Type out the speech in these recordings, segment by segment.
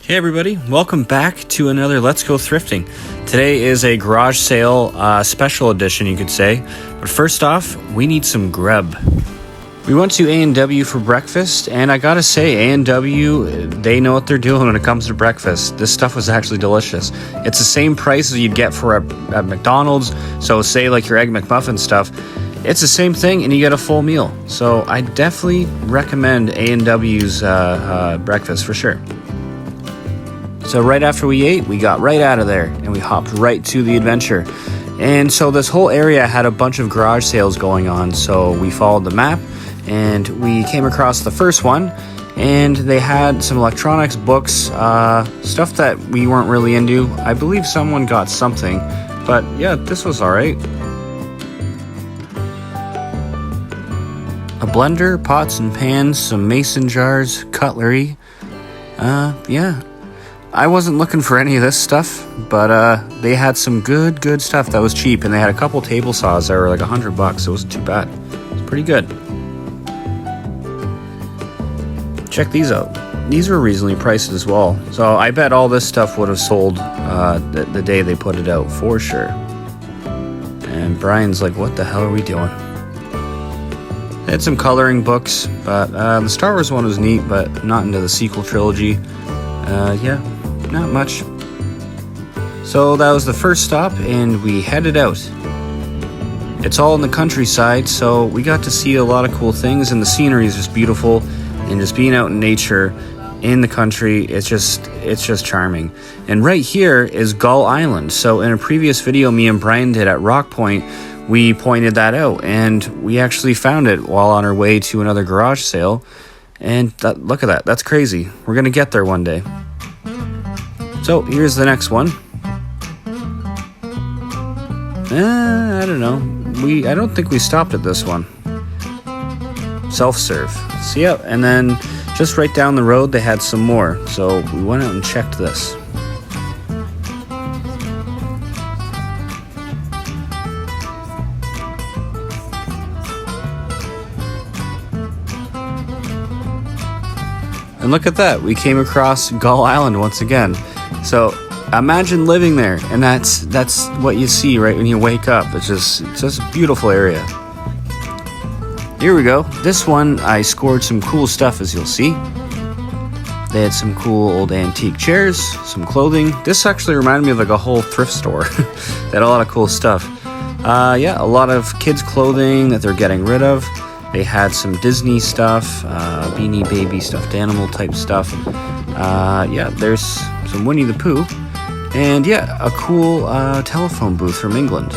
Hey everybody, welcome back to another Let's Go Thrifting. Today is a garage sale special edition, you could say. But first off, we need some grub. We went to A&W for breakfast, and I gotta say, A&W, they know what they're doing when it comes to breakfast. This stuff was actually delicious. It's the same price as you'd get for at McDonald's, so say like your Egg McMuffin stuff. It's the same thing, and you get a full meal. So I definitely recommend A&W's breakfast for sure. So right after we ate, we got right out of there and we hopped right to the adventure. And so this whole area had a bunch of garage sales going on. So we followed the map and we came across the first one, and they had some electronics, books, stuff that we weren't really into. I believe someone got something, but yeah, this was all right. A blender, pots and pans, some mason jars, cutlery. Yeah. I wasn't looking for any of this stuff, but they had some good stuff that was cheap, and they had a couple table saws that were like $100. It wasn't too bad. It was pretty good. Check these out. These were reasonably priced as well. So I bet all this stuff would have sold the day they put it out for sure. And Brian's like, what the hell are we doing? They had some coloring books, but the Star Wars one was neat, but not into the sequel trilogy. Yeah. Not much. So that was the first stop, and we headed out. It's all in the countryside, so we got to see a lot of cool things, and the scenery is just beautiful, and just being out in nature in the country, it's just charming. And right here is Gull Island. So in a previous video me and Brian did at Rock Point, we pointed that out, and we actually found it while on our way to another garage sale. And look at that, that's crazy. We're gonna get there one day. So here's the next one. I don't know. I don't think we stopped at this one. Self-serve. So yeah, and then just right down the road they had some more. So we went out and checked this. And look at that, we came across Gull Island once again. So imagine living there, and that's what you see right when you wake up. It's just a beautiful area. Here we go. This one I scored some cool stuff, as you'll see. They had some cool old antique chairs, some clothing. This actually reminded me of like a whole thrift store. They had a lot of cool stuff. Yeah, a lot of kids' clothing that they're getting rid of. They had some Disney stuff, Beanie Baby stuffed animal type stuff. Yeah, there's some Winnie the Pooh. And yeah, a cool telephone booth from England.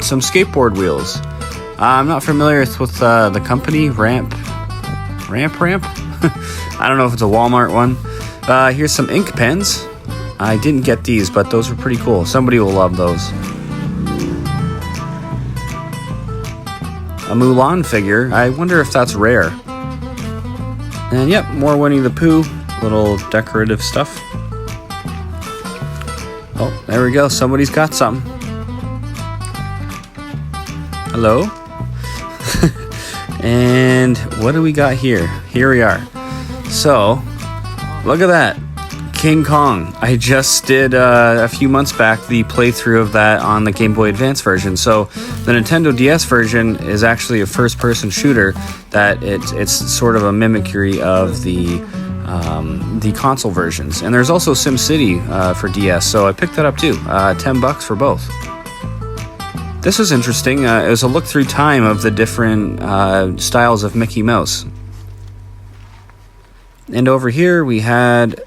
Some skateboard wheels. I'm not familiar with the company, Ramp? I don't know if it's a Walmart one. Here's some ink pens. I didn't get these, but those were pretty cool. Somebody will love those. A Mulan figure. I wonder if that's rare. And yep, more Winnie the Pooh. Little decorative stuff. Oh, there we go. Somebody's got something. Hello? And what do we got here? Here we are. So, look at that. King Kong. I just did a few months back the playthrough of that on the Game Boy Advance version. So the Nintendo DS version is actually a first-person shooter that it's sort of a mimicry of the console versions. And there's also SimCity for DS, so I picked that up too. $10 for both. This was interesting. It was a look through time of the different styles of Mickey Mouse. And over here we had,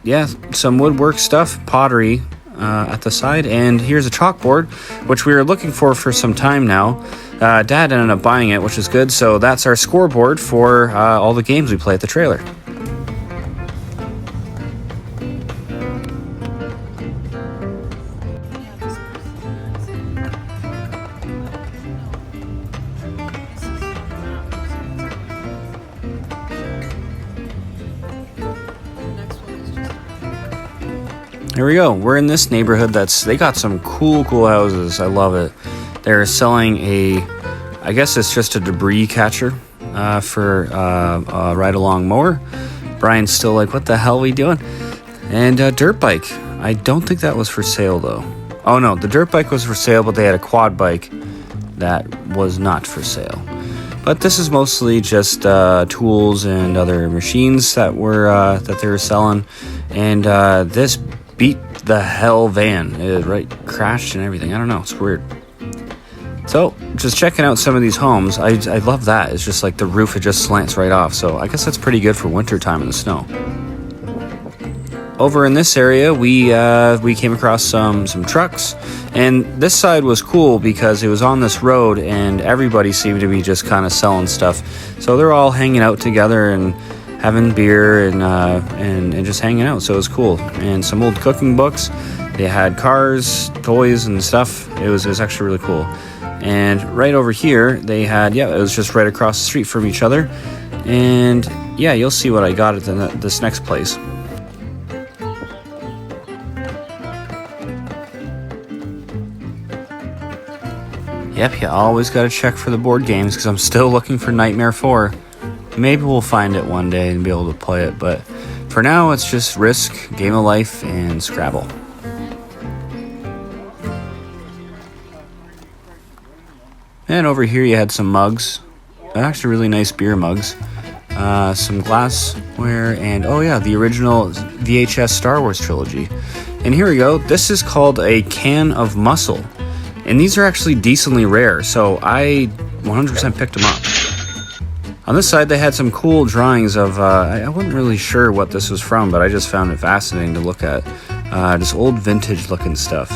yeah, some woodwork stuff, pottery at the side, and here's a chalkboard, which we were looking for some time now. Dad ended up buying it, which is good, so that's our scoreboard for all the games we play at the trailer. Here we go. We're in this neighborhood they got some cool houses. I love it. They're selling a I guess it's just a debris catcher for a ride-along mower. Brian's still like, what the hell are we doing? And a dirt bike. I don't think that was for sale, though. Oh, no, the dirt bike was for sale, but they had a quad bike that was not for sale. But this is mostly just tools and other machines that they were selling. And this beat the hell van. It crashed and everything. I don't know. It's weird. So, just checking out some of these homes. I love that. It's just like the roof, it just slants right off. So, I guess that's pretty good for winter time in the snow. Over in this area, we came across some trucks, and this side was cool because it was on this road, and everybody seemed to be just kind of selling stuff. So they're all hanging out together and having beer and just hanging out. So it was cool. And some old cooking books. They had cars, toys, and stuff. It was actually really cool. And right over here, they had it was just right across the street from each other. And yeah, you'll see what I got at this next place. Yep, you always got to check for the board games because I'm still looking for Nightmare 4. Maybe we'll find it one day and be able to play it, but for now it's just Risk, Game of Life, and Scrabble. And over here you had some mugs. Actually really nice beer mugs. Some glassware, and oh yeah, the original VHS Star Wars trilogy. And here we go. This is called a can of muscle. And these are actually decently rare, so I 100% picked them up. On this side, they had some cool drawings of, I wasn't really sure what this was from, but I just found it fascinating to look at. Just old vintage-looking stuff.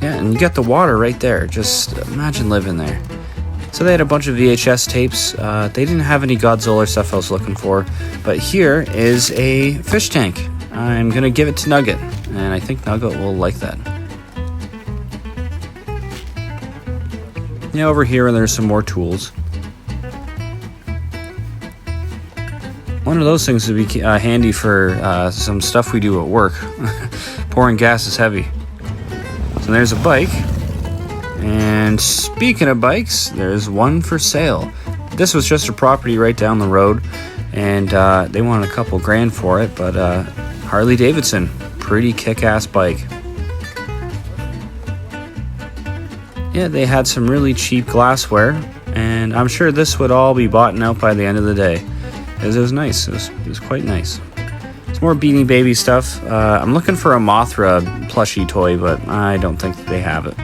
Yeah, and you got the water right there. Just imagine living there. So they had a bunch of VHS tapes. They didn't have any Godzilla stuff I was looking for, but here is a fish tank. I'm going to give it to Nugget, and I think Nugget will like that. Yeah, over here there's some more tools. One of those things would be handy for some stuff we do at work. Pouring gas is heavy. So there's a bike. And speaking of bikes, there's one for sale. This was just a property right down the road, and they wanted a couple grand for it, but Harley Davidson, pretty kick-ass bike. Yeah, they had some really cheap glassware, and I'm sure this would all be bought out by the end of the day, because it was nice. It was quite nice. It's more Beanie Baby stuff. I'm looking for a Mothra plushie toy, but I don't think they have it.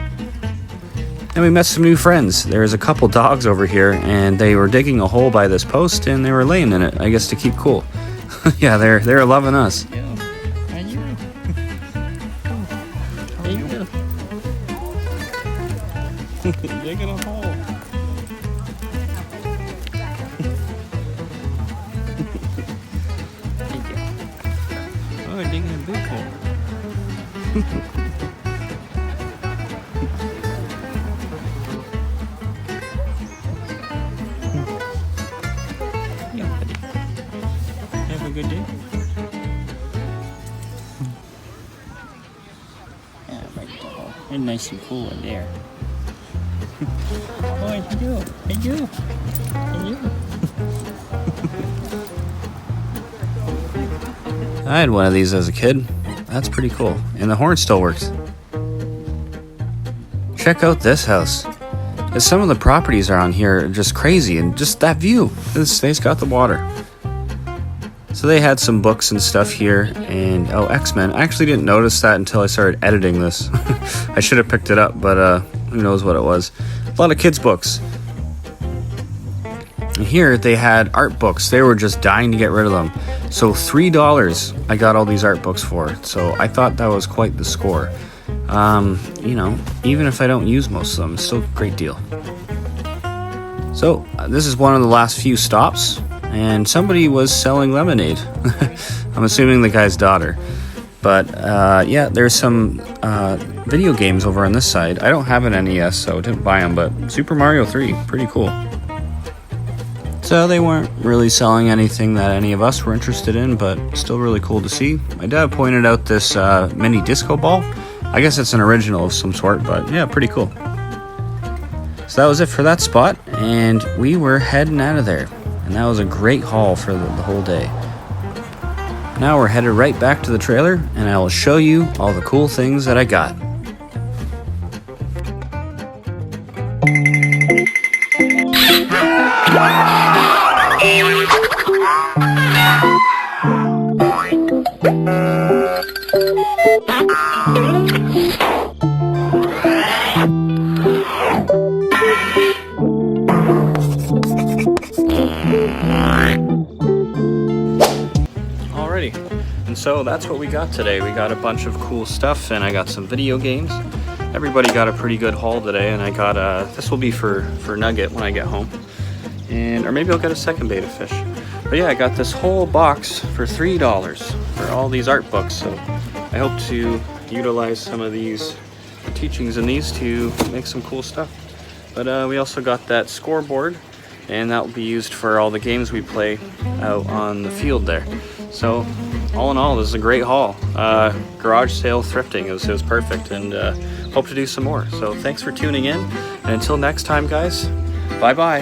And we met some new friends. There's a couple dogs over here, and they were digging a hole by this post, and they were laying in it, I guess to keep cool. Yeah, they're loving us. Digging a hole. Oh, digging a big hole. Yeah, buddy. Have a good day. Yeah, right there. It's nice and cool in there. Oh, it's you. It's you. It's you. I had one of these as a kid. That's pretty cool. And the horn still works. Check out this house. Some of the properties around here are just crazy, and just that view. They've got the water. So they had some books and stuff here, and X-Men. I actually didn't notice that until I started editing this. I should have picked it up, but who knows what it was. A lot of kids' books. And here they had art books. They were just dying to get rid of them. So $3 I got all these art books for. So I thought that was quite the score. Even if I don't use most of them, it's still a great deal. So this is one of the last few stops, and somebody was selling lemonade. I'm assuming the guy's daughter. But yeah, there's some video games over on this side. I don't have an NES, so I didn't buy them, but Super Mario 3, pretty cool. So they weren't really selling anything that any of us were interested in, but still really cool to see. My dad pointed out this mini disco ball, I guess it's an original of some sort, but yeah, pretty cool. So that was it for that spot, and we were heading out of there. And that was a great haul for the whole day. Now we're headed right back to the trailer, and I will show you all the cool things that I got. Alrighty, and so that's what we got today. We got a bunch of cool stuff, and I got some video games. Everybody got a pretty good haul today, and I got this will be for Nugget when I get home, or maybe I'll get a second beta fish. But yeah, I got this whole box for $3 for all these art books. So I hope to utilize some of these teachings in these to make some cool stuff. But we also got that scoreboard, and that will be used for all the games we play out on the field there. So all in all, this is a great haul. Garage sale thrifting, it was perfect, and hope to do some more. So thanks for tuning in, and until next time, guys, bye bye.